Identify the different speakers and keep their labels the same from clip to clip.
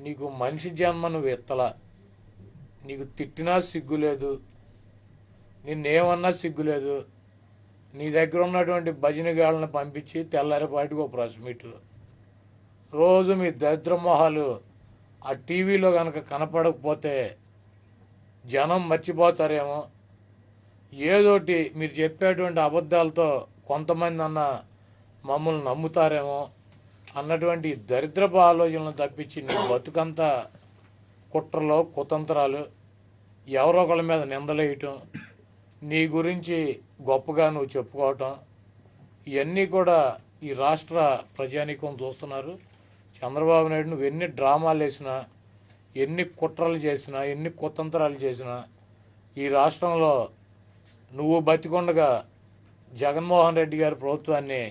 Speaker 1: నీకు మనిషి జన్మ నువ్వు ఎత్తలా, నీకు తిట్టినా సిగ్గులేదు, నిన్నేమన్నా సిగ్గులేదు. నీ దగ్గర ఉన్నటువంటి భజనగాళ్ళని పంపించి తెల్లారిపాటికి ఒక ప్రెస్ మీట్, రోజు మీ దరిద్ర మొహాలు ఆ టీవీలో కనుక కనపడకపోతే జనం మర్చిపోతారేమో, ఏదోటి మీరు చెప్పేటువంటి అబద్ధాలతో కొంతమంది అన్న మమ్మల్ని నమ్ముతారేమో అన్నటువంటి దరిద్రపు ఆలోచనలు తప్పించి నీ బతుకంతా కుట్రలో కుతంత్రాలు, ఎవరో ఒకళ్ళ మీద నిందలేయటం, నీ గురించి గొప్పగా నువ్వు చెప్పుకోవటం, ఇవన్నీ కూడా ఈ రాష్ట్ర ప్రజానీకం చూస్తున్నారు. చంద్రబాబు నాయుడు నువ్వు ఎన్ని డ్రామాలు వేసినా, ఎన్ని కుట్రలు చేసినా, ఎన్ని కుతంత్రాలు చేసినా ఈ రాష్ట్రంలో నువ్వు బతికొండగా జగన్మోహన్ రెడ్డి గారి ప్రభుత్వాన్ని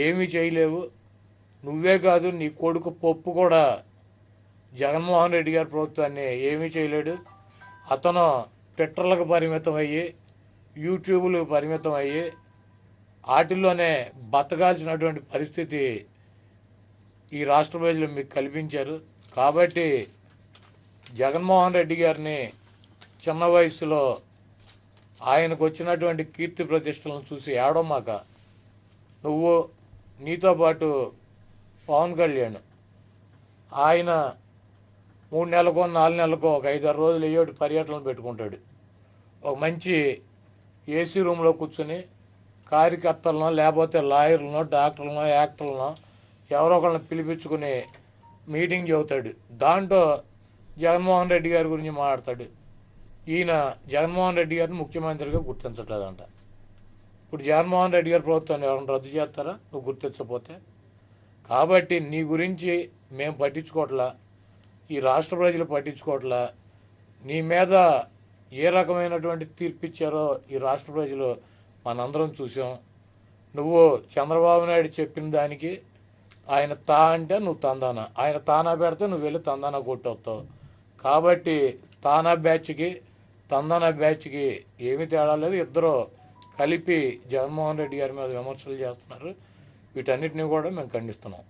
Speaker 1: ఏమీ చేయలేవు. నువ్వే కాదు, నీ కొడుకు పప్పు కూడా జగన్మోహన్ రెడ్డి గారి ప్రభుత్వాన్ని ఏమీ చేయలేడు. అతను ట్విట్టర్లకు పరిమితం అయ్యి, యూట్యూబ్లకు పరిమితం అయ్యి వాటిల్లోనే బతకాల్సినటువంటి పరిస్థితి ఈ రాష్ట్ర ప్రజలు మీకు కల్పించారు. కాబట్టి జగన్మోహన్ రెడ్డి గారిని చిన్న వయసులో ఆయనకు వచ్చినటువంటి కీర్తి ప్రతిష్టలను చూసి ఏడవమాక. నువ్వు, నీతో పాటు పవన్ కళ్యాణ్, ఆయన 3 నెలలకో 4 నెలలకో ఒక 5-6 రోజులు ఏయోటి పర్యటనలు పెట్టుకుంటాడు. ఒక మంచి ఏసీ రూమ్లో కూర్చొని కార్యకర్తలను, లేకపోతే లాయర్లను, డాక్టర్లను, యాక్టర్లను ఎవరో ఒకళ్ళని పిలిపించుకుని మీటింగ్ చెబుతాడు. దాంట్లో జగన్మోహన్ రెడ్డి గారి గురించి మాట్లాడతాడు. ఈయన జగన్మోహన్ రెడ్డి గారిని ముఖ్యమంత్రిగా గుర్తించట్లేదంట. ఇప్పుడు జగన్మోహన్ రెడ్డి గారి ప్రభుత్వాన్ని ఎవరైనా రద్దు చేస్తారా నువ్వు గుర్తించకపోతే? కాబట్టి నీ గురించి మేము పట్టించుకోవట్లా, ఈ రాష్ట్ర ప్రజలు పట్టించుకోవట్లా. నీ మీద ఏ రకమైనటువంటి తీర్పు ఇచ్చారో ఈ రాష్ట్ర ప్రజలు మనందరం చూసాం. నువ్వు చంద్రబాబు నాయుడు చెప్పిన దానికి ఆయన తా అంటే నువ్వు తందానా, ఆయన తానా పెడితే నువ్వు వెళ్ళి తందానా కొట్టొస్తావు. కాబట్టి తానా బ్యాచ్కి తందానా బ్యాచ్కి ఏమీ తేడా లేదు. ఇద్దరు కలిపి జగన్మోహన్ రెడ్డి గారి మీద విమర్శలు చేస్తున్నారు. వీటన్నిటిని కూడా మేము ఖండిస్తున్నాం.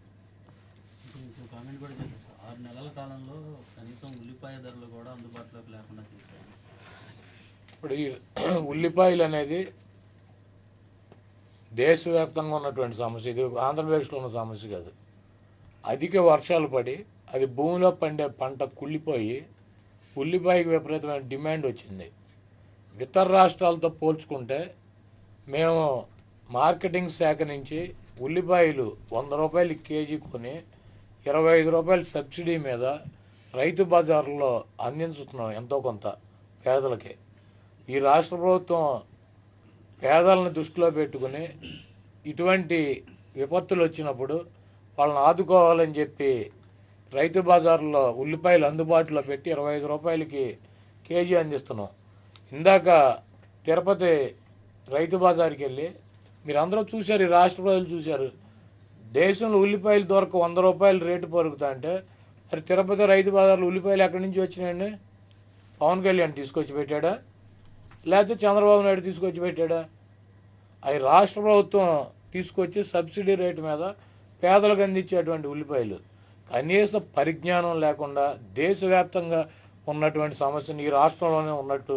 Speaker 2: కామెంట్ కూడా చేశారు సార్, 6 నెలల కాలంలో కనీసం ఉల్లిపాయ ధరలు కూడా అందుబాటులోకి లేకుండా చేశారు.
Speaker 1: ఇప్పుడు ఈ ఉల్లిపాయలు అనేది దేశవ్యాప్తంగా ఉన్నటువంటి సమస్య, ఇది ఆంధ్రప్రదేశ్లో ఉన్న సమస్య కాదు. అధిక వర్షాలు పడి అది భూమిలో పండే పంట కుళ్ళిపోయి ఉల్లిపాయకి విపరీతమైన డిమాండ్ వచ్చింది. ఇతర రాష్ట్రాలతో పోల్చుకుంటే మేము మార్కెటింగ్ శాఖ నుంచి ఉల్లిపాయలు 100 రూపాయలు కేజీ కొని 25 రూపాయల సబ్సిడీ మీద రైతు బజార్లో అందించుతున్నాం ఎంతో కొంత పేదలకి. ఈ రాష్ట్ర ప్రభుత్వం పేదలను దృష్టిలో పెట్టుకుని ఇటువంటి విపత్తులు వచ్చినప్పుడు వాళ్ళని ఆదుకోవాలని చెప్పి రైతు బజార్లో ఉల్లిపాయలు అందుబాటులో పెట్టి 25 రూపాయలకి కేజీ అందిస్తున్నాం. ఇందాక తిరుపతి రైతు బజార్కి వెళ్ళి మీరందరూ చూశారు, ఈ రాష్ట్ర ప్రజలు చూశారు, దేశంలో ఉల్లిపాయలు దొరక 100 రూపాయలు రేటు పెరుగుతా అంటే మరి తిరుపతి రైతు బజార్లో ఉల్లిపాయలు ఎక్కడి నుంచి వచ్చినాయండి? పవన్ కళ్యాణ్ తీసుకొచ్చి పెట్టాడా, లేకపోతే చంద్రబాబు నాయుడు తీసుకొచ్చి పెట్టాడా? అవి రాష్ట్ర ప్రభుత్వం తీసుకొచ్చి సబ్సిడీ రేటు మీద పేదలకు అందించేటువంటి ఉల్లిపాయలు. కనీస పరిజ్ఞానం లేకుండా దేశవ్యాప్తంగా ఉన్నటువంటి సమస్యను ఈ రాష్ట్రంలోనే ఉన్నట్టు